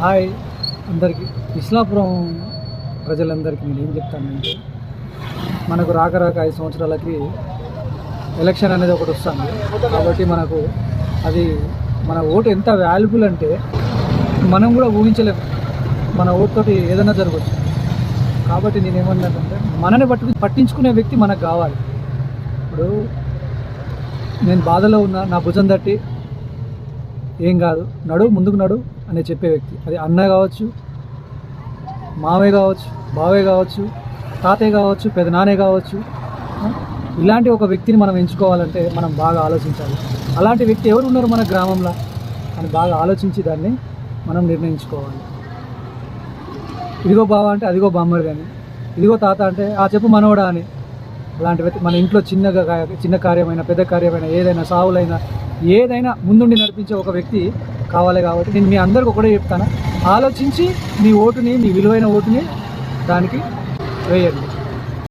Hi అందరికీ. ఇస్లాపురం ప్రజలందరికీ నేను ఏం చెప్తానంటే, మనకు రాక 5 సంవత్సరాలకి ఎలక్షన్ అనేది ఒకటి వస్తుంది. కాబట్టి మనకు అది మన ఓటు ఎంత వాల్యుబుల్ అంటే మనం కూడా ఊహించలేము. మన ఓటుతోటి ఏదైనా జరగవచ్చు. కాబట్టి నేను ఏమన్నానంటే, మనని పట్టించుకునే వ్యక్తి మనకు కావాలి. ఇప్పుడు నేను బాధలో ఉన్నా, నా భుజం తట్టి ఏం కాదు, నడు ముందుకు నడు అని చెప్పే వ్యక్తి, అది అన్న కావచ్చు, మావయ్య కావచ్చు, బావయ్య కావచ్చు, తాతయ్య కావచ్చు, పెదనాన్నే కావచ్చు. ఇలాంటి ఒక వ్యక్తిని మనం ఎంచుకోవాలంటే మనం బాగా ఆలోచించాలి. అలాంటి వ్యక్తి ఎవరు ఉన్నారు మన గ్రామంలో అని బాగా ఆలోచించి దాన్ని మనం నిర్ణయించుకోవాలి. ఇదిగో బావ అంటే అదిగో బామ్మర్ కానీ, ఇదిగో తాత అంటే ఆ చెప్పు మనవడా అని. అలాంటి వ్యక్తి మన ఇంట్లో చిన్న కార్యమైనా పెద్ద కార్యమైనా ఏదైనా సావులైనా ఏదైనా ముందుండి నడిపించే ఒక వ్యక్తి కావాలి. కాబట్టి నేను మీ అందరికి ఒకటే చెప్తాను, ఆలోచించి మీ ఓటుని, మీ విలువైన ఓటుని దానికి వేయండి.